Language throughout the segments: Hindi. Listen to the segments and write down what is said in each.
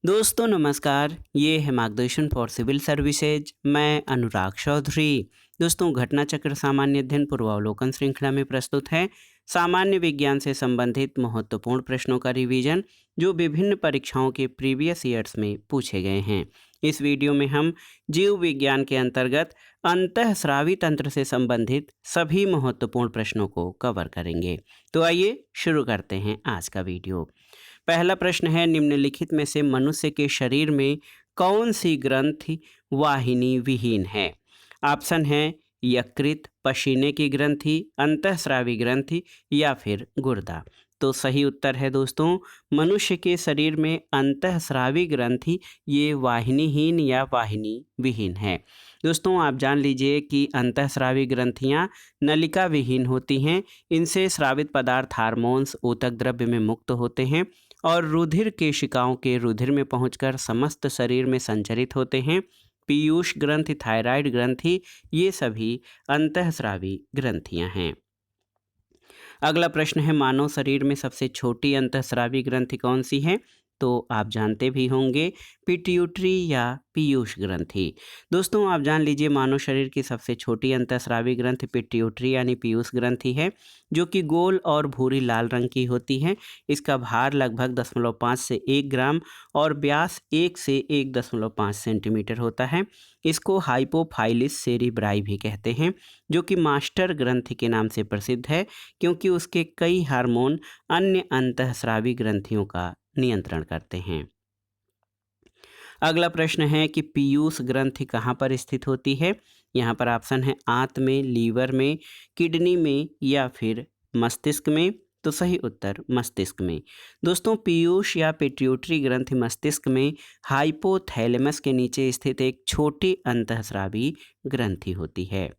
दोस्तों नमस्कार, ये है मार्गदर्शन फॉर सिविल सर्विसेज। मैं अनुराग चौधरी। दोस्तों घटना चक्र सामान्य अध्ययन पूर्वावलोकन श्रृंखला में प्रस्तुत है सामान्य विज्ञान से संबंधित महत्वपूर्ण प्रश्नों का रिवीजन जो विभिन्न परीक्षाओं के प्रीवियस ईयर्स में पूछे गए हैं। इस वीडियो में हम जीव विज्ञान के अंतर्गत अंतःस्रावी तंत्र से संबंधित सभी महत्वपूर्ण प्रश्नों को कवर करेंगे। तो आइए शुरू करते हैं आज का वीडियो। पहला प्रश्न है, निम्नलिखित में से मनुष्य के शरीर में कौन सी ग्रंथि वाहिनी विहीन है? ऑप्शन है यकृत, पसीने की ग्रंथि, अंतःस्रावी ग्रंथि या फिर गुर्दा। तो सही उत्तर है दोस्तों, मनुष्य के शरीर में अंतःस्रावी ग्रंथि ये वाहिनीहीन या वाहिनी विहीन है। दोस्तों आप जान लीजिए कि अंतःस्रावी ग्रंथियां नलिका विहीन होती हैं। इनसे स्रावित पदार्थ हार्मोन्स ऊतक द्रव्य में मुक्त होते हैं और रुधिर केशिकाओं के रुधिर में पहुंचकर समस्त शरीर में संचरित होते हैं। पीयूष ग्रंथि, थायराइड ग्रंथि ये सभी अंतःस्रावी ग्रंथियां हैं। अगला प्रश्न है, मानव शरीर में सबसे छोटी अंतःस्रावी ग्रंथि कौन सी है? तो आप जानते भी होंगे, पिट्यूटरी या पीयूष ग्रंथि। दोस्तों आप जान लीजिए, मानव शरीर की सबसे छोटी अंतःस्रावी ग्रंथि पिट्यूटरी यानी पीयूष ग्रंथि है, जो कि गोल और भूरी लाल रंग की होती है। इसका भार लगभग 0.5 से 1 ग्राम और व्यास 1 से 1.5 सेंटीमीटर होता है। इसको हाइपोफाइलिस सेरिब्राई भी कहते हैं, जो कि मास्टर ग्रंथि के नाम से प्रसिद्ध है क्योंकि उसके कई हार्मोन अन्य अंतःस्रावी ग्रंथियों का नियंत्रण करते हैं। अगला प्रश्न है कि पीयूष ग्रंथि कहाँ पर स्थित होती है? यहाँ पर ऑप्शन है आंत में, लीवर में, किडनी में या फिर मस्तिष्क में। तो सही उत्तर मस्तिष्क में। दोस्तों पीयूष या पिट्यूटरी ग्रंथि मस्तिष्क में हाइपोथैलेमस के नीचे स्थित एक छोटी अंतःस्रावी ग्रंथि होती है।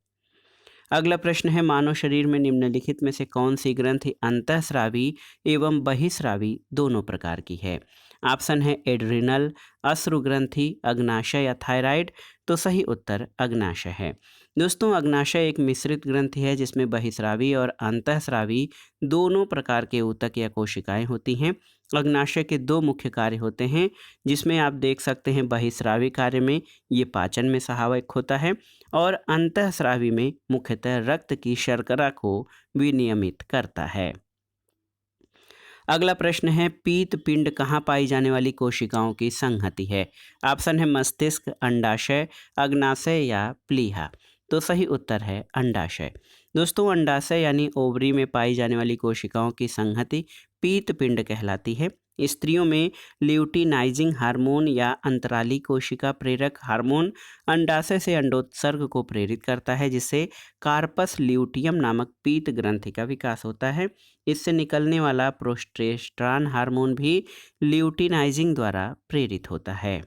अगला प्रश्न है, मानव शरीर में निम्नलिखित में से कौन सी ग्रंथि अंतःस्रावी एवं बहिस्रावी दोनों प्रकार की है? ऑप्शन है एड्रिनल, अश्रु ग्रंथि, अग्नाशय या थायराइड। तो सही उत्तर अग्नाशय है। दोस्तों अग्नाशय एक मिश्रित ग्रंथि है जिसमें बहिस्रावी और अंतःस्रावी दोनों प्रकार के ऊतक या कोशिकाएं होती हैं। अग्नाशय के दो मुख्य कार्य होते हैं, जिसमें आप देख सकते हैं बहिस्रावी कार्य में ये पाचन में सहायक होता है और अंतःस्रावी में मुख्यतः रक्त की शर्करा को विनियमित करता है। अगला प्रश्न है, पीत पिंड कहाँ पाई जाने वाली कोशिकाओं की संहति है? ऑप्शन है मस्तिष्क, अंडाशय, अग्नाशय या प्लीहा। तो सही उत्तर है अंडाशय। दोस्तों अंडाशय यानी ओवरी में पाई जाने वाली कोशिकाओं की संहति पीत पिंड कहलाती है। स्त्रियों में ल्यूटिनाइजिंग हार्मोन या अंतराली कोशिका प्रेरक हार्मोन अंडाशय से अंडोत्सर्ग को प्रेरित करता है, जिससे कार्पस ल्यूटियम नामक पीत ग्रंथि का विकास होता है। इससे निकलने वाला प्रोस्टेस्ट्रान हार्मोन भी ल्यूटिनाइजिंग द्वारा प्रेरित होता है।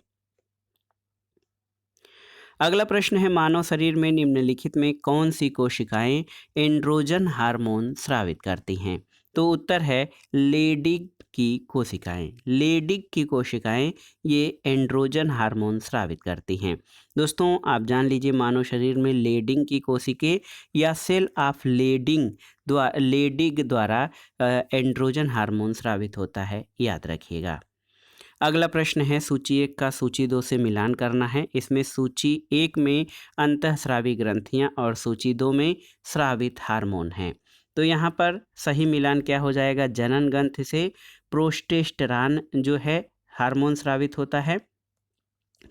अगला प्रश्न है, मानव शरीर में निम्नलिखित में कौन सी कोशिकाएं एंड्रोजन हार्मोन स्रावित करती हैं? तो उत्तर है लेडिग की कोशिकाएं। लेडिग की कोशिकाएं ये एंड्रोजन हार्मोन स्रावित करती हैं। दोस्तों आप जान लीजिए, मानव शरीर में लेडिंग की कोशिकाएं या सेल ऑफ लेडिग द्वारा एंड्रोजन हार्मोन स्रावित होता है, याद रखिएगा। अगला प्रश्न है, सूची 1 का सूची 2 से मिलान करना है। इसमें सूची 1 में अंतःस्रावी ग्रंथियां और सूची 2 में स्रावित हार्मोन हैं। तो यहाँ पर सही मिलान क्या हो जाएगा? जनन ग्रंथि से प्रोस्टेस्टेरॉन जो है हार्मोन स्रावित होता है।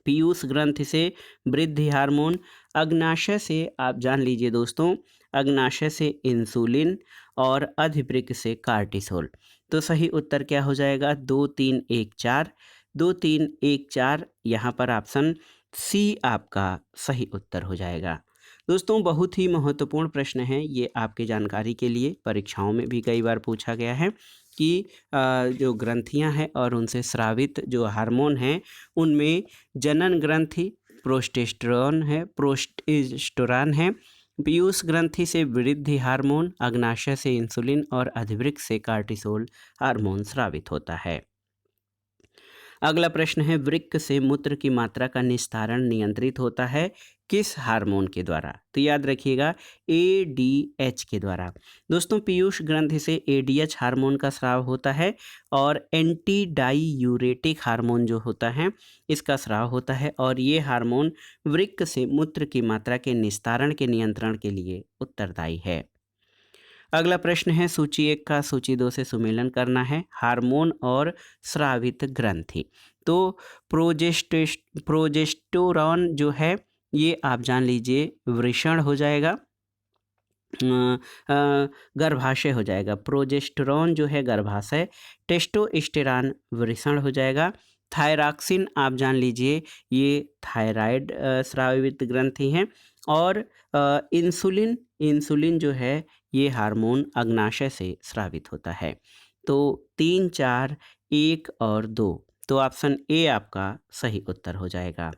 पीयूष ग्रंथि से वृद्धि हार्मोन, अग्नाशय से आप जान लीजिए दोस्तों, अग्नाशय से इंसुलिन और अधिवृक्क से कार्टिसोल। तो सही उत्तर क्या हो जाएगा? 2 3 1 4। 2 3 1 4 यहाँ पर ऑप्शन सी आपका सही उत्तर हो जाएगा। दोस्तों बहुत ही महत्वपूर्ण प्रश्न है ये, आपके जानकारी के लिए परीक्षाओं में भी कई बार पूछा गया है कि जो ग्रंथियां हैं और उनसे स्रावित जो हार्मोन हैं उनमें जनन ग्रंथि प्रोस्टेस्टेरॉन है, पीयूष ग्रंथि से वृद्धि हार्मोन, अग्नाशय से इंसुलिन और अधिवृक्क से कार्टिसोल हार्मोन स्रावित होता है। अगला प्रश्न है, वृक्क से मूत्र की मात्रा का निस्तारण नियंत्रित होता है किस हार्मोन के द्वारा? तो याद रखिएगा, एडीएच के द्वारा। दोस्तों, पीयूष ग्रंथि से एडीएच हार्मोन का स्राव होता है और एंटी डाईयूरेटिक हार्मोन जो होता है इसका स्राव होता है, और ये हार्मोन वृक्क से मूत्र की मात्रा के निस्तारण के नियंत्रण के लिए उत्तरदायी है। अगला प्रश्न है, सूची 1 का सूची 2 से सुमेलन करना है, हार्मोन और स्रावित ग्रंथि। तो प्रोजेस्टेरोन जो है ये आप जान लीजिए वृषण हो जाएगा, गर्भाशय हो जाएगा। प्रोजेस्टेरोन जो है गर्भाशय, टेस्टोस्टेरॉन वृषण हो जाएगा। थायरॉक्सिन आप जान लीजिए ये थायराइड स्रावित ग्रंथि हैं, और इंसुलिन जो है ये हार्मोन अग्नाशय से स्रावित होता है। तो 3, 4, 1 और 2, तो ऑप्शन ए आपका सही उत्तर हो जाएगा।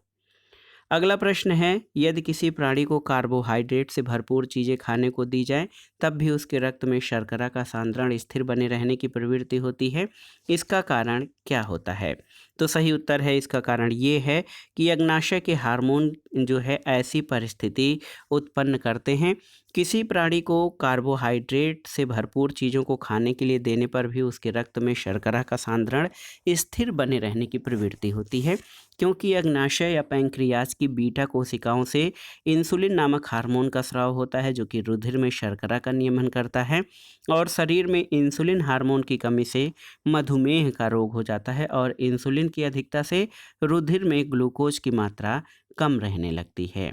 अगला प्रश्न है, यदि किसी प्राणी को कार्बोहाइड्रेट से भरपूर चीज़ें खाने को दी जाए तब भी उसके रक्त में शर्करा का सांद्रण स्थिर बने रहने की प्रवृत्ति होती है, इसका कारण क्या होता है? तो सही उत्तर है, इसका कारण ये है कि अग्नाशय के हार्मोन जो है ऐसी परिस्थिति उत्पन्न करते हैं, किसी प्राणी को कार्बोहाइड्रेट से भरपूर चीज़ों को खाने के लिए देने पर भी उसके रक्त में शर्करा का सांद्रण स्थिर बने रहने की प्रवृत्ति होती है, क्योंकि अग्नाशय या पैंक्रियाज की बीटा कोशिकाओं से इंसुलिन नामक हार्मोन का स्राव होता है जो कि रुधिर में शर्करा का नियमन करता है, और शरीर में इंसुलिन हार्मोन की कमी से मधुमेह का रोग हो जाता है और इंसुलिन की अधिकता से रुधिर में ग्लूकोज की मात्रा कम रहने लगती है।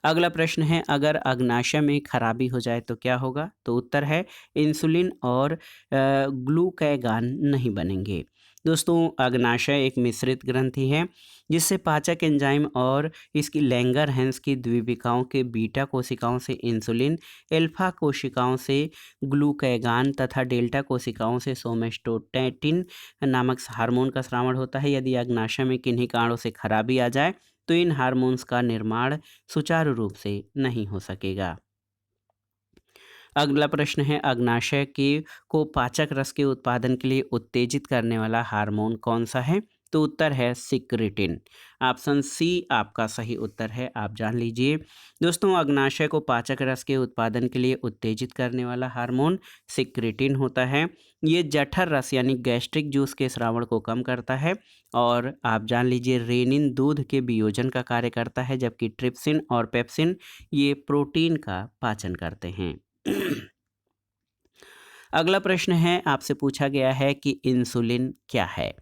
अगला प्रश्न है, अगर अग्नाशय में खराबी हो जाए तो क्या होगा? तो उत्तर है, इंसुलिन और ग्लूकैगान नहीं बनेंगे। दोस्तों, अग्नाशय एक मिश्रित ग्रंथि है जिससे पाचक एंजाइम और इसकी लैंगरहैंस की द्विबिकाओं के बीटा कोशिकाओं से इंसुलिन, अल्फा कोशिकाओं से ग्लूकैगान तथा डेल्टा कोशिकाओं से सोमेस्टोटैटिन नामक हार्मोन का स्रावण होता है। यदि अग्नाशय में किन्हीं कारणों से खराबी आ जाए तो इन हार्मोन्स का निर्माण सुचारू रूप से नहीं हो सकेगा। अगला प्रश्न है, अग्नाशय के को पाचक रस के उत्पादन के लिए उत्तेजित करने वाला हार्मोन कौन सा है? तो उत्तर है सिक्रेटिन। ऑप्शन सी आपका सही उत्तर है, आप जान लीजिए। दोस्तों, अग्नाशय को पाचक रस के उत्पादन के लिए उत्तेजित करने वाला हार्मोन सिक्रेटिन होता है। ये जठर रस यानी गैस्ट्रिक जूस के स्रावण को कम करता है, और आप जान लीजिए रेनिन दूध के वियोजन का कार्य करता है, जबकि ट्रिप्सिन और पेप्सिन ये प्रोटीन का पाचन करते हैं। अगला प्रश्न है, आपसे पूछा गया है कि इंसुलिन क्या है?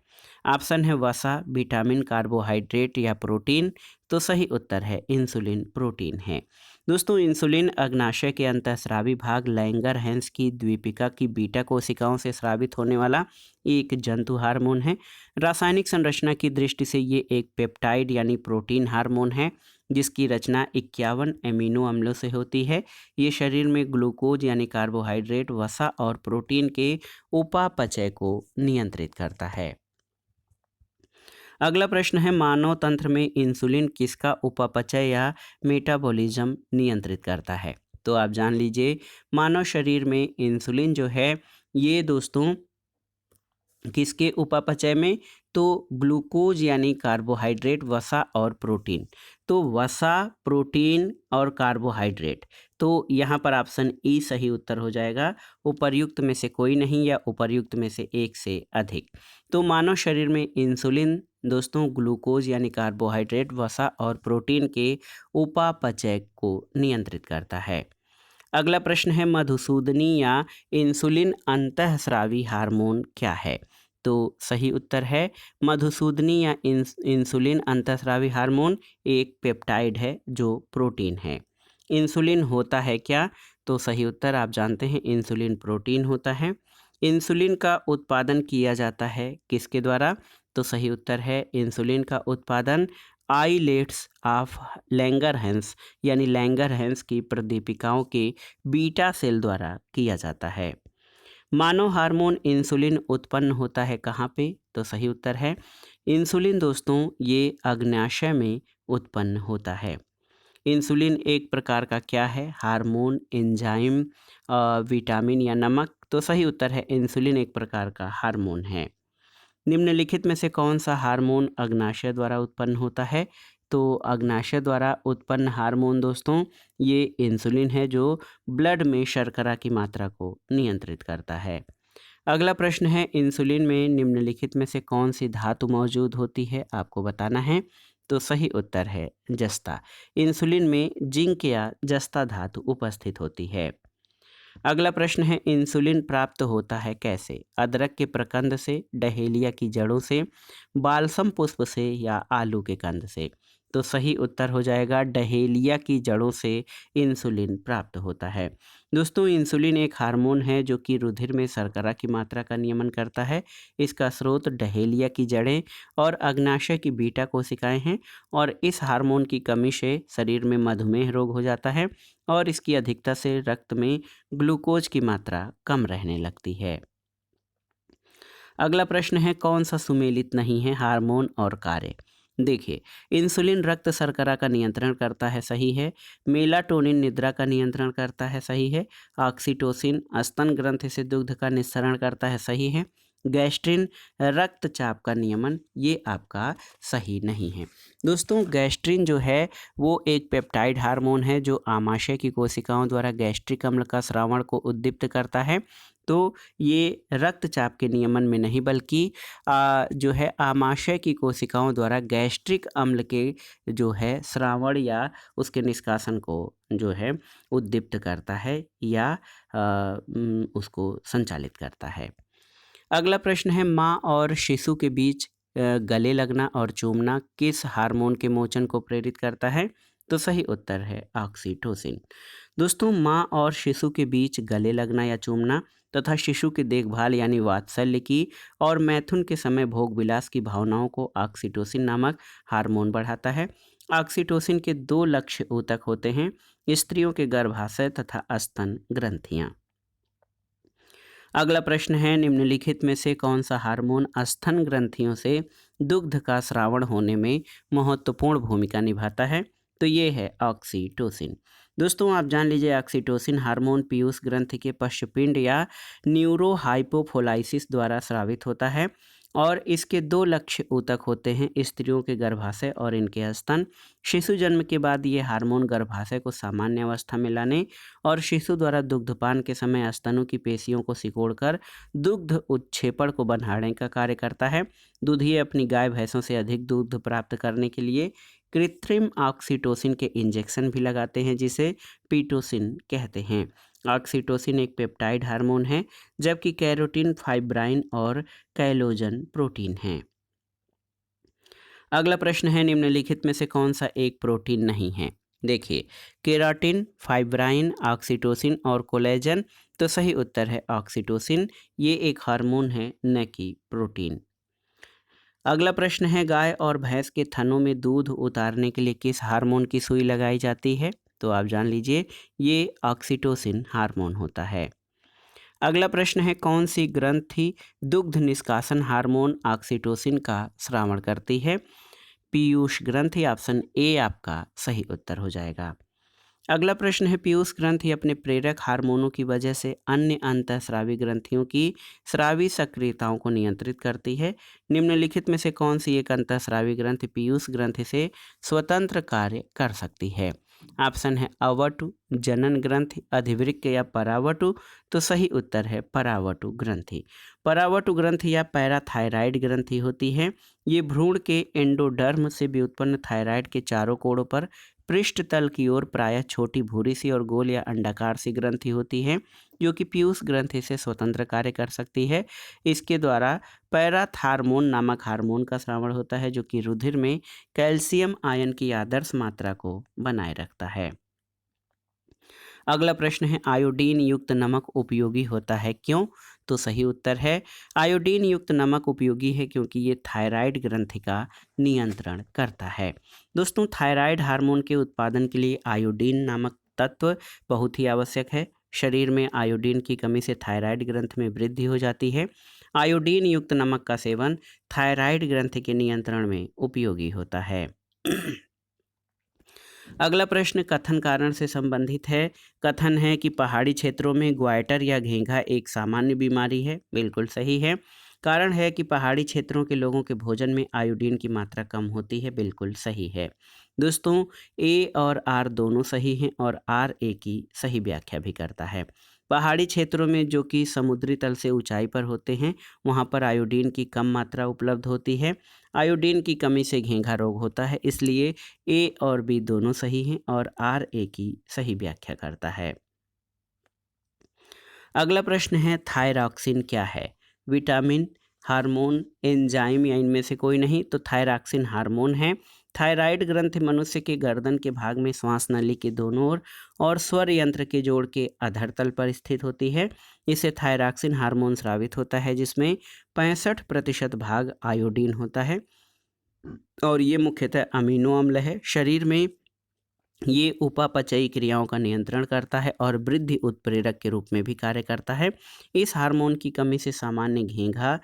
ऑप्शन है वसा, विटामिन, कार्बोहाइड्रेट या प्रोटीन। तो सही उत्तर है, इंसुलिन प्रोटीन है। दोस्तों, इंसुलिन अग्नाशय के अंतःस्रावी भाग लैंगरहैंस की द्वीपिका की बीटा कोशिकाओं से स्रावित होने वाला एक जंतु हार्मोन है। रासायनिक संरचना की दृष्टि से ये एक पेप्टाइड यानी प्रोटीन हार्मोन है जिसकी रचना 51 एमिनो अम्लों से होती है। ये शरीर में ग्लूकोज यानी कार्बोहाइड्रेट, वसा और प्रोटीन के उपापचय को नियंत्रित करता है। अगला प्रश्न है, मानव तंत्र में इंसुलिन किसका उपापचय या मेटाबॉलिज्म नियंत्रित करता है? तो आप जान लीजिए, मानव शरीर में इंसुलिन जो है ये दोस्तों किसके उपापचय में? तो ग्लूकोज यानी कार्बोहाइड्रेट, वसा और प्रोटीन। तो वसा, प्रोटीन और कार्बोहाइड्रेट, तो यहाँ पर ऑप्शन ई सही उत्तर हो जाएगा। उपर्युक्त में से कोई नहीं या उपर्युक्त में से एक से अधिक। तो मानव शरीर में इंसुलिन दोस्तों ग्लूकोज यानी कार्बोहाइड्रेट, वसा और प्रोटीन के उपापचय को नियंत्रित करता है। अगला प्रश्न है, मधुसूदनी या इंसुलिन अंतःस्रावी हार्मोन क्या है? तो सही उत्तर है, मधुसूदनी या इंसुलिन अंतःस्रावी हार्मोन एक पेप्टाइड है जो प्रोटीन है। इंसुलिन होता है क्या? तो सही उत्तर आप जानते हैं, इंसुलिन प्रोटीन होता है। इंसुलिन का उत्पादन किया जाता है किसके द्वारा? तो सही उत्तर है, इंसुलिन का उत्पादन आइलेट्स ऑफ लैंगरहैंस यानी लैंगरहैंस की प्रदीपिकाओं के बीटा सेल द्वारा किया जाता है। मानव हार्मोन इंसुलिन उत्पन्न होता है कहाँ पे? तो सही उत्तर है, इंसुलिन दोस्तों ये अग्नाशय में उत्पन्न होता है। इंसुलिन एक प्रकार का क्या है? हार्मोन, एंजाइम, विटामिन या नमक। तो सही उत्तर है, इंसुलिन एक प्रकार का हार्मोन है। निम्नलिखित में से कौन सा हार्मोन अग्नाशय द्वारा उत्पन्न होता है? तो अग्नाशय द्वारा उत्पन्न हार्मोन दोस्तों ये इंसुलिन है, जो ब्लड में शर्करा की मात्रा को नियंत्रित करता है। अगला प्रश्न है, इंसुलिन में निम्नलिखित में से कौन सी धातु मौजूद होती है? आपको बताना है। तो सही उत्तर है जस्ता। इंसुलिन में जिंक या जस्ता धातु उपस्थित होती है। अगला प्रश्न है, इंसुलिन प्राप्त होता है कैसे? अदरक के प्रकंद से, डहेलिया की जड़ों से, बालसम पुष्प से या आलू के कंद से? तो सही उत्तर हो जाएगा डहेलिया की जड़ों से इंसुलिन प्राप्त होता है। दोस्तों इंसुलिन एक हार्मोन है जो कि रुधिर में शर्करा की मात्रा का नियमन करता है। इसका स्रोत डहेलिया की जड़ें और अग्नाशय की बीटा कोशिकाएं हैं और इस हार्मोन की कमी से शरीर में मधुमेह रोग हो जाता है और इसकी अधिकता से रक्त में ग्लूकोज की मात्रा कम रहने लगती है। अगला प्रश्न है, कौन सा सुमेलित नहीं है हार्मोन और कार्य? देखिए, इंसुलिन रक्त शर्करा का नियंत्रण करता है, सही है। मेलाटोनिन निद्रा का नियंत्रण करता है, सही है। ऑक्सीटोसिन स्तन ग्रंथि से दुग्ध का निस्सरण करता है, सही है। गैस्ट्रिन रक्तचाप का नियमन, ये आपका सही नहीं है। दोस्तों गैस्ट्रिन जो है वो एक पेप्टाइड हार्मोन है जो आमाशय की कोशिकाओं द्वारा गैस्ट्रिक अम्ल का स्रावण को उद्दीप्त करता है। तो ये रक्तचाप के नियमन में नहीं बल्कि जो है आमाशय की कोशिकाओं द्वारा गैस्ट्रिक अम्ल के जो है स्रावण या उसके निष्कासन को जो है उद्दीप्त करता है या उसको संचालित करता है। अगला प्रश्न है, माँ और शिशु के बीच गले लगना और चूमना किस हार्मोन के मोचन को प्रेरित करता है? तो सही उत्तर है ऑक्सीटोसिन। दोस्तों माँ और शिशु के बीच गले लगना या चूमना तथा शिशु की देखभाल यानी वात्सल्य की और मैथुन के समय भोग विलास की भावनाओं को ऑक्सीटोसिन नामक हार्मोन बढ़ाता है। ऑक्सीटोसिन के दो लक्ष्य ऊतक होते हैं, स्त्रियों के गर्भाशय तथा स्तन ग्रंथियां। अगला प्रश्न है, निम्नलिखित में से कौन सा हार्मोन स्तन ग्रंथियों से दुग्ध का स्रावण होने में महत्वपूर्ण भूमिका निभाता है? तो ये है ऑक्सीटोसिन। दोस्तों आप जान लीजिए ऑक्सीटोसिन हार्मोन पीयूष ग्रंथि के पश्चपिंड या न्यूरोहाइपोफोलाइसिस द्वारा स्रावित होता है और इसके दो लक्ष्य ऊतक होते हैं, स्त्रियों के गर्भाशय और इनके स्तन। शिशु जन्म के बाद ये हार्मोन गर्भाशय को सामान्य अवस्था में लाने और शिशु द्वारा दुग्धपान के समय स्तनों की पेशियों को सिकोड़कर दुग्ध उत्क्षेपण को बढ़ाने का कार्य करता है। दूधिये अपनी गाय भैंसों से अधिक दूध प्राप्त करने के लिए कृत्रिम ऑक्सीटोसिन के इंजेक्शन भी लगाते हैं जिसे पीटोसिन कहते हैं। ऑक्सीटोसिन एक पेप्टाइड हार्मोन है जबकि कैरोटीन फाइब्राइन और कैलोजन प्रोटीन है। अगला प्रश्न है, निम्नलिखित में से कौन सा एक प्रोटीन नहीं है? देखिए, केराटिन, फाइब्राइन, ऑक्सीटोसिन और कोलेजन। तो सही उत्तर है ऑक्सीटोसिन, ये एक हार्मोन है न कि प्रोटीन। अगला प्रश्न है, गाय और भैंस के थनों में दूध उतारने के लिए किस हार्मोन की सुई लगाई जाती है? तो आप जान लीजिए ये ऑक्सीटोसिन हार्मोन होता है। अगला प्रश्न है, कौन सी ग्रंथि दुग्ध निष्कासन हार्मोन ऑक्सीटोसिन का स्रावण करती है? पीयूष ग्रंथि, ऑप्शन ए आपका सही उत्तर हो जाएगा। अगला प्रश्न है, पीयूष ग्रंथि अपने प्रेरक हार्मोनों की वजह से अन्य अंतःस्रावी ग्रंथियों की स्रावी सक्रियताओं को नियंत्रित करती है। निम्नलिखित में से कौन सी एक अंतःस्रावी ग्रंथि पीयूष ग्रंथि से स्वतंत्र कार्य कर सकती है? ऑप्शन है अवटु, जनन ग्रंथि, अधिवृक्क या परावटु। तो सही उत्तर है परावटु ग्रंथि। परावटु ग्रंथि या पैराथायराइड ग्रंथि होती है। ये भ्रूण के एंडोडर्म से व्युत्पन्न थायराइड के चारों कोणों पर पृष्ठ तल की ओर प्रायः छोटी भूरी सी और गोल या अंडाकार सी ग्रंथि होती है जो कि पीयूष ग्रंथि से स्वतंत्र कार्य कर सकती है। इसके द्वारा पैराथार्मोन नामक हार्मोन का स्रावण होता है जो कि रुधिर में कैल्शियम आयन की आदर्श मात्रा को बनाए रखता है। अगला प्रश्न है, आयोडीन युक्त नमक उपयोगी होता है क्यों? तो सही उत्तर है आयोडीन युक्त नमक उपयोगी है क्योंकि ये थायराइड ग्रंथि का नियंत्रण करता है। दोस्तों थायराइड हार्मोन के उत्पादन के लिए आयोडीन नामक तत्व बहुत ही आवश्यक है। शरीर में आयोडीन की कमी से थायराइड ग्रंथि में वृद्धि हो जाती है। आयोडीन युक्त नमक का सेवन थायराइड ग्रंथि के नियंत्रण में उपयोगी होता है। अगला प्रश्न कथन कारण से संबंधित है। कथन है कि पहाड़ी क्षेत्रों में ग्वाइटर या घेंघा एक सामान्य बीमारी है, बिल्कुल सही है। कारण है कि पहाड़ी क्षेत्रों के लोगों के भोजन में आयोडीन की मात्रा कम होती है। बिल्कुल सही है दोस्तों। ए और आर दोनों सही हैं और आर ए की सही व्याख्या भी करता है। पहाड़ी क्षेत्रों में जो कि समुद्री तल से ऊंचाई पर होते हैं वहां पर आयोडीन की कम मात्रा उपलब्ध होती है। आयोडीन की कमी से घेंघा रोग होता है, इसलिए ए और बी दोनों सही हैं और आर ए की सही व्याख्या करता है। अगला प्रश्न है थायरॉक्सिन क्या है? विटामिन, हार्मोन, एंजाइम या इनमें से कोई नहीं। तो थायरॉक्सिन हार्मोन है। थायराइड ग्रंथि मनुष्य के गर्दन के भाग में श्वास नली के दोनों ओर और स्वर यंत्र के जोड़ के अधर तल पर स्थित होती है। इसे थायरॉक्सिन हार्मोन स्रावित होता है जिसमें 65% भाग आयोडीन होता है और ये मुख्यतः अमीनो अम्ल है। शरीर में ये उपापचयी क्रियाओं का नियंत्रण करता है और वृद्धि उत्प्रेरक के रूप में भी कार्य करता है। इस हार्मोन की कमी से सामान्य घेंघा,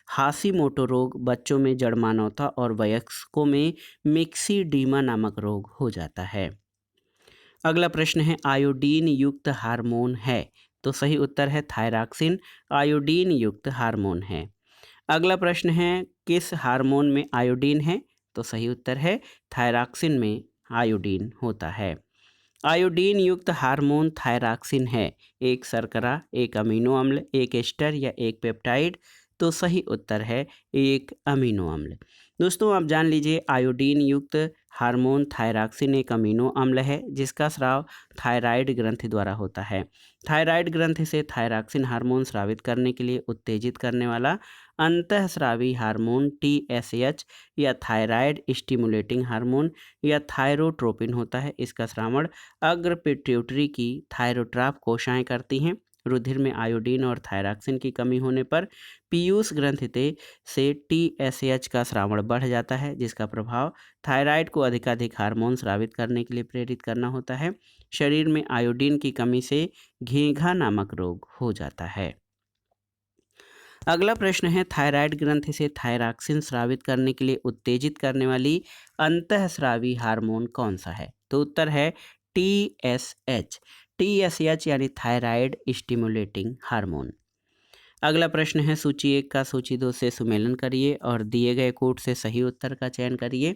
हाशिमोटो रोग, बच्चों में जड़मानवता और वयस्कों में मिक्सीडीमा नामक रोग हो जाता है। अगला प्रश्न है आयोडीन युक्त हार्मोन है? तो सही उत्तर है थायरॉक्सिन आयोडीन युक्त हार्मोन है। अगला प्रश्न है किस हार्मोन में आयोडीन है? तो सही उत्तर है थायरॉक्सिन में आयोडीन होता है। आयोडीन युक्त हार्मोन थायरॉक्सिन है। एक शर्करा, एक अमीनो अम्ल, एक एस्टर या एक पेप्टाइड। तो सही उत्तर है एक अमीनो अम्ल। दोस्तों आप जान लीजिए आयोडीन युक्त हार्मोन थायरॉक्सिन एक अमीनो अम्ल है जिसका स्राव थायराइड ग्रंथि द्वारा होता है। थायराइड ग्रंथि से थायरॉक्सिन हार्मोन स्रावित करने के लिए उत्तेजित करने वाला अंतःस्रावी हार्मोन TSH या थायराइड स्टिमुलेटिंग हार्मोन या थायरोट्रोपिन होता है। इसका स्रावण अग्र पिट्यूटरी की थायरोट्रॉप कोशिकाएं करती हैं। रुधिर में आयोडीन और थायरॉक्सिन की कमी होने पर पीयूष ग्रंथि से TSH का स्रावण बढ़ जाता है जिसका प्रभाव थायराइड को अधिकाधिक हार्मोन स्रावित करने के लिए प्रेरित करना होता है। शरीर में आयोडीन की कमी से घेंघा नामक रोग हो जाता है। अगला प्रश्न है थायराइड ग्रंथि से थायरॉक्सिन स्रावित करने के लिए उत्तेजित करने वाली अंतःस्रावी हार्मोन कौन सा है? तो उत्तर है TSH। TSH यानी थायराइड स्टिमुलेटिंग हार्मोन। अगला प्रश्न है सूची 1 का सूची 2 से सुमेलन करिए और दिए गए कोड से सही उत्तर का चयन करिए।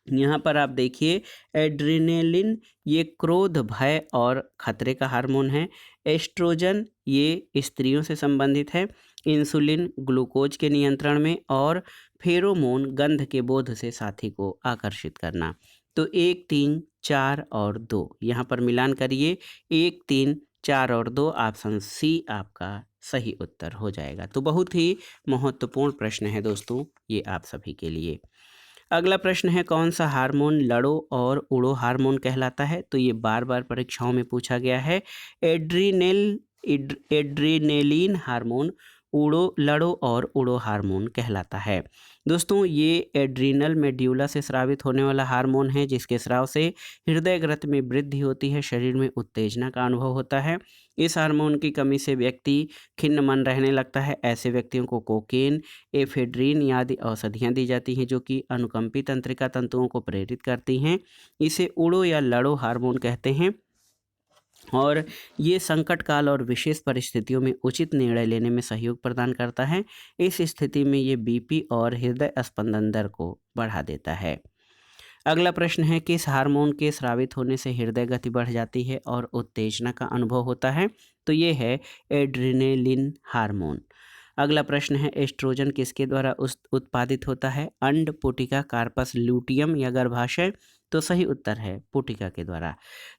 यहाँ पर आप देखिए एड्रेनलिन ये क्रोध, भय और खतरे का हार्मोन है। एस्ट्रोजन ये स्त्रियों से संबंधित है। इंसुलिन ग्लूकोज के नियंत्रण में और फेरोमोन गंध के बोध से साथी को आकर्षित करना। तो 1, 3, 4 और 2 यहाँ पर मिलान करिए। 1, 3, 4 और 2 ऑप्शन सी आपका सही उत्तर हो जाएगा। तो बहुत ही महत्वपूर्ण प्रश्न है दोस्तों ये आप सभी के लिए। अगला प्रश्न है कौन सा हार्मोन लड़ो और उड़ो हार्मोन कहलाता है? तो ये बार बार परीक्षाओं में पूछा गया है। एड्रीनेलिन हार्मोन उड़ो, लड़ो और उड़ो हार्मोन कहलाता है। दोस्तों ये एड्रीनल मेड्यूला से स्रावित होने वाला हार्मोन है जिसके स्राव से हृदय गति में वृद्धि होती है, शरीर में उत्तेजना का अनुभव होता है। इस हार्मोन की कमी से व्यक्ति खिन्न मन रहने लगता है। ऐसे व्यक्तियों को कोकेन, एफेड्रीन आदि औषधियाँ दी जाती हैं जो कि अनुकंपी तंत्रिका तंतुओं को प्रेरित करती हैं। इसे उड़ो या लड़ो हार्मोन कहते हैं और ये संकट काल और विशेष परिस्थितियों में उचित निर्णय लेने में सहयोग प्रदान करता है। इस स्थिति में ये बीपी और हृदय स्पंदन दर को बढ़ा देता है। अगला प्रश्न है किस हार्मोन के स्रावित होने से हृदय गति बढ़ जाती है और उत्तेजना का अनुभव होता है? तो ये है एड्रेनलिन हार्मोन। अगला प्रश्न है एस्ट्रोजन किसके द्वारा उत्पादित होता है? अंड, पुटिका, कार्पस लूटियम या गर्भाशय? तो सही उत्तर है पुटिका के द्वारा।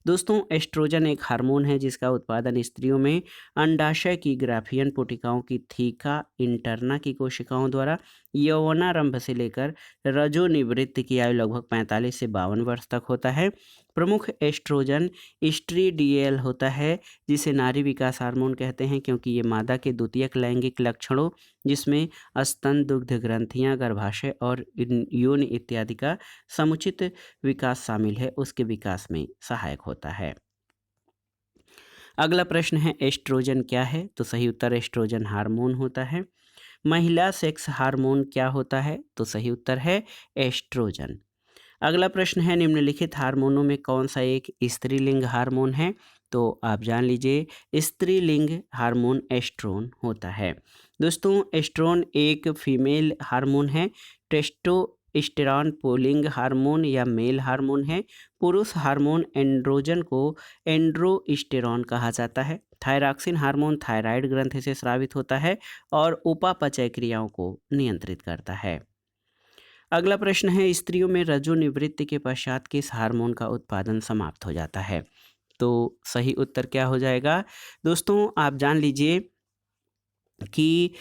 दोस्तों एस्ट्रोजन एक हार्मोन है जिसका उत्पादन स्त्रियों में अंडाशय की ग्राफियन पुटिकाओं की थीका इंटरना की कोशिकाओं द्वारा यौवनारंभ से लेकर रजोनिवृत्ति की आयु लगभग 45 से 52 वर्ष तक होता है। प्रमुख एस्ट्रोजन एस्ट्रेडियल होता है जिसे नारी विकास हार्मोन कहते हैं क्योंकि ये मादा के द्वितीयक लैंगिक लक्षणों जिसमें स्तन, दुग्ध ग्रंथियां, गर्भाशय और योनि इत्यादि का समुचित विकास शामिल है उसके विकास में सहायक होता है। अगला प्रश्न है एस्ट्रोजन क्या है? तो सही उत्तर एस्ट्रोजन हार्मोन होता है। महिला सेक्स हार्मोन क्या होता है? तो सही उत्तर है एस्ट्रोजन। अगला प्रश्न है निम्नलिखित हार्मोनों में कौन सा एक स्त्रीलिंग हार्मोन है? तो आप जान लीजिए स्त्रीलिंग हार्मोन एस्ट्रोन होता है। दोस्तों एस्ट्रोन एक फीमेल हार्मोन है। टेस्टोस्टेरॉन पुल्लिंग हार्मोन या मेल हार्मोन है। पुरुष हार्मोन एंड्रोजन को एंड्रोस्टेरॉन कहा जाता है। थायरॉक्सिन हार्मोन थायराइड ग्रंथि से स्रावित होता है और उपापचय क्रियाओं को नियंत्रित करता है। अगला प्रश्न है, स्त्रियों में रजोनिवृत्ति के पश्चात किस हार्मोन का उत्पादन समाप्त हो जाता है? तो सही उत्तर क्या हो जाएगा? दोस्तों आप जान लीजिए कि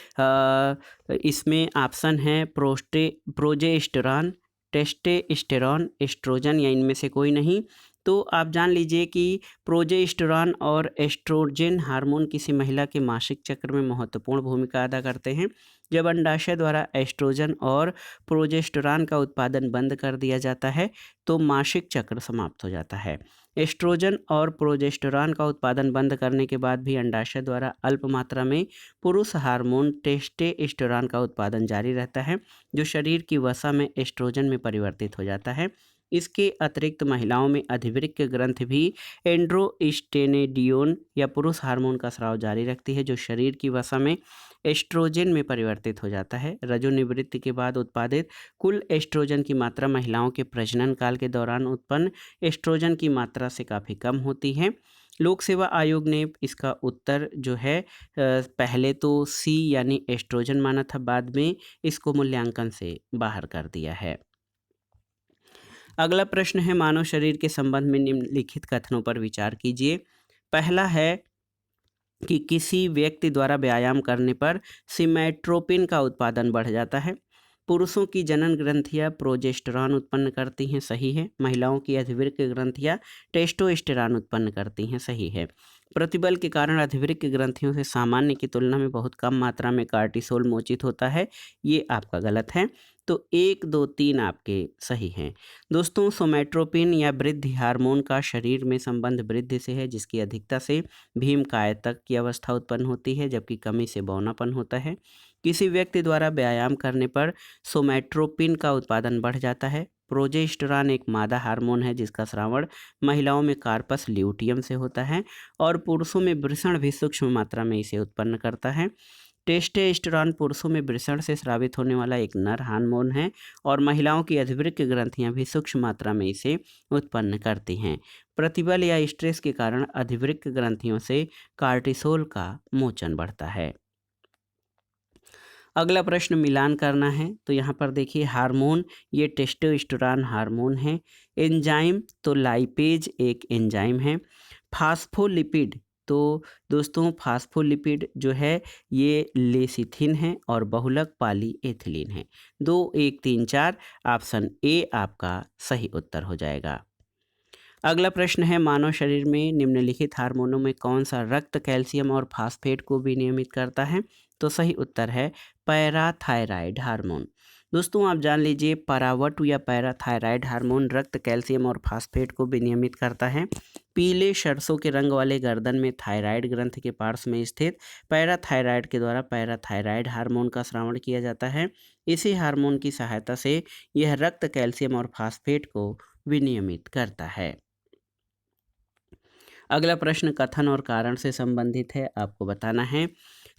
इसमें ऑप्शन है प्रोजेस्टेरॉन, टेस्टोस्टेरॉन, एस्ट्रोजन या इनमें से कोई नहीं। तो आप जान लीजिए कि प्रोजेस्टेरॉन और एस्ट्रोजन हार्मोन किसी महिला के मासिक चक्र में महत्वपूर्ण भूमिका अदा करते हैं। जब अंडाशय द्वारा एस्ट्रोजन और प्रोजेस्टेरॉन का उत्पादन बंद कर दिया जाता है तो मासिक चक्र समाप्त हो जाता है। एस्ट्रोजन और प्रोजेस्टेरॉन का उत्पादन बंद करने के बाद भी अंडाशय द्वारा अल्प मात्रा में पुरुष हार्मोन टेस्टोस्टेरोन का उत्पादन जारी रहता है, जो शरीर की वसा में एस्ट्रोजन में परिवर्तित हो जाता है। इसके अतिरिक्त महिलाओं में अधिवृक्क ग्रंथि भी एंड्रोस्टेनेडियोन या पुरुष हार्मोन का स्राव जारी रखती है, जो शरीर की वसा में एस्ट्रोजन में परिवर्तित हो जाता है। रजोनिवृत्ति के बाद उत्पादित कुल एस्ट्रोजन की मात्रा महिलाओं के प्रजनन काल के दौरान उत्पन्न एस्ट्रोजन की मात्रा से काफ़ी कम होती है। लोक सेवा आयोग ने इसका उत्तर जो है पहले तो सी यानी एस्ट्रोजन माना था, बाद में इसको मूल्यांकन से बाहर कर दिया है। अगला प्रश्न है, मानव शरीर के संबंध में निम्नलिखित कथनों पर विचार कीजिए। पहला है कि किसी व्यक्ति द्वारा व्यायाम करने पर सिमेट्रोपिन का उत्पादन बढ़ जाता है। पुरुषों की जनन ग्रंथियां प्रोजेस्टेरॉन उत्पन्न करती हैं, सही है। महिलाओं की अधिवृक्क ग्रंथियां टेस्टोस्टेरॉन उत्पन्न करती हैं, सही है। प्रतिबल के कारण अधिवृक्क ग्रंथियों से सामान्य की तुलना में बहुत कम मात्रा में कार्टिसोल मोचित होता है, ये आपका गलत है। तो 1, 2, 3 आपके सही हैं। दोस्तों सोमेट्रोपिन या वृद्धि हार्मोन का शरीर में संबंध वृद्धि से है, जिसकी अधिकता से भीमकाय तक की अवस्था उत्पन्न होती है, जबकि कमी से बौनापन होता है। किसी व्यक्ति द्वारा व्यायाम करने पर सोमेट्रोपिन का उत्पादन बढ़ जाता है। प्रोजेस्टेरॉन एक मादा हार्मोन है जिसका स्रावण महिलाओं में कार्पस ल्यूटियम से होता है और पुरुषों में वृषण भी सूक्ष्म मात्रा में इसे उत्पन्न करता है। टेस्टोस्टेरोन पुरुषों में वृषण से स्रावित होने वाला एक नर हार्मोन है और महिलाओं की अधिवृक्क ग्रंथियां भी सूक्ष्म मात्रा में इसे उत्पन्न करती हैं। प्रतिबल या स्ट्रेस के कारण अधिवृक्क ग्रंथियों से कार्टिसोल का मोचन बढ़ता है। अगला प्रश्न मिलान करना है, तो यहाँ पर देखिए हार्मोन, ये टेस्टोस्टेरोन हार्मोन है। एंजाइम, तो लाइपेज एक एंजाइम है। फास्फोलिपिड, तो दोस्तों फास्फोलिपिड जो है ये लेसिथिन है और बहुलक पॉलीएथिलीन है। 2, 1, 3, 4 ऑप्शन ए आपका सही उत्तर हो जाएगा। अगला प्रश्न है, मानव शरीर में निम्नलिखित हार्मोनों में कौन सा रक्त कैल्शियम और फास्फेट को विनियमित करता है? तो सही उत्तर है पैराथायराइड हार्मोन। दोस्तों आप जान लीजिए परावटु या पैराथायराइड हार्मोन रक्त कैल्शियम और फास्फेट को विनियमित करता है। पीले सरसों के रंग वाले गर्दन में थायराइड ग्रंथि के पार्श्व में स्थित पैराथायराइड के द्वारा पैराथायराइड हार्मोन का स्रावण किया जाता है। इसी हार्मोन की सहायता से यह रक्त कैल्शियम और फास्फेट को विनियमित करता है। अगला प्रश्न कथन और कारण से संबंधित है, आपको बताना है।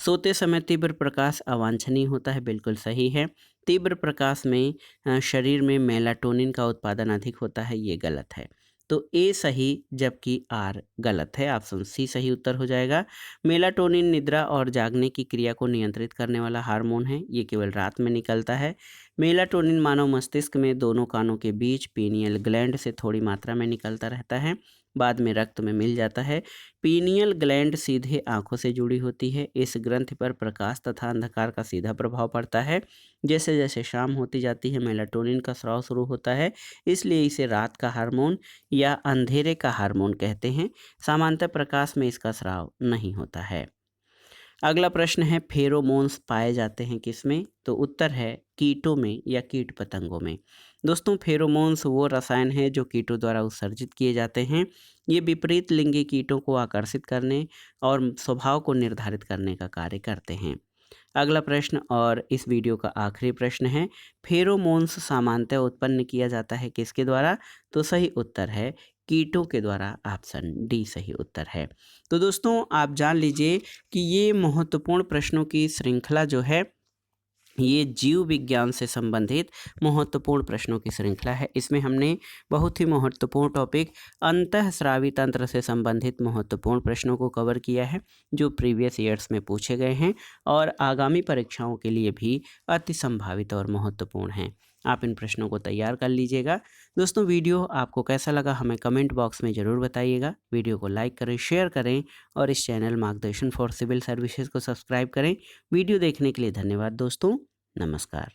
सोते समय तीव्र प्रकाश अवांछनीय होता है, बिल्कुल सही है। तीव्र प्रकाश में शरीर में मेलाटोनिन का उत्पादन अधिक होता है, ये गलत है। तो ए सही जबकि आर गलत है, ऑप्शन सी सही उत्तर हो जाएगा। मेलाटोनिन निद्रा और जागने की क्रिया को नियंत्रित करने वाला हार्मोन है, ये केवल रात में निकलता है। मेलाटोनिन मानव मस्तिष्क में दोनों कानों के बीच पीनियल ग्लैंड से थोड़ी मात्रा में निकलता रहता है, बाद में रक्त में मिल जाता है। पीनियल ग्लैंड सीधे आंखों से जुड़ी होती है। इस ग्रंथि पर प्रकाश तथा अंधकार का सीधा प्रभाव पड़ता है। जैसे जैसे शाम होती जाती है मेलाटोनिन का स्राव शुरू होता है, इसलिए इसे रात का हार्मोन या अंधेरे का हार्मोन कहते हैं। सामान्यतः प्रकाश में इसका स्राव नहीं होता है। अगला प्रश्न है, फेरोमोन्स पाए जाते हैं किसमें? तो उत्तर है कीटों में या कीट पतंगों में। दोस्तों फेरोमोन्स वो रसायन है जो कीटों द्वारा उत्सर्जित किए जाते हैं। ये विपरीत लिंगी कीटों को आकर्षित करने और स्वभाव को निर्धारित करने का कार्य करते हैं। अगला प्रश्न और इस वीडियो का आखिरी प्रश्न है, फेरोमोन्स सामान्यतः उत्पन्न किया जाता है किसके द्वारा? तो सही उत्तर है कीटों के द्वारा। ऑप्शन डी सही उत्तर है। तो दोस्तों आप जान लीजिए कि ये महत्वपूर्ण प्रश्नों की श्रृंखला जो है ये जीव विज्ञान से संबंधित महत्वपूर्ण प्रश्नों की श्रृंखला है। इसमें हमने बहुत ही महत्वपूर्ण टॉपिक अंतःस्रावी तंत्र से संबंधित महत्वपूर्ण प्रश्नों को कवर किया है जो प्रीवियस ईयर्स में पूछे गए हैं और आगामी परीक्षाओं के लिए भी अति संभावित और महत्वपूर्ण हैं। आप इन प्रश्नों को तैयार कर लीजिएगा। दोस्तों वीडियो आपको कैसा लगा हमें कमेंट बॉक्स में ज़रूर बताइएगा। वीडियो को लाइक करें, शेयर करें और इस चैनल मार्गदर्शन फॉर सिविल सर्विसेज को सब्सक्राइब करें। वीडियो देखने के लिए धन्यवाद दोस्तों। नमस्कार।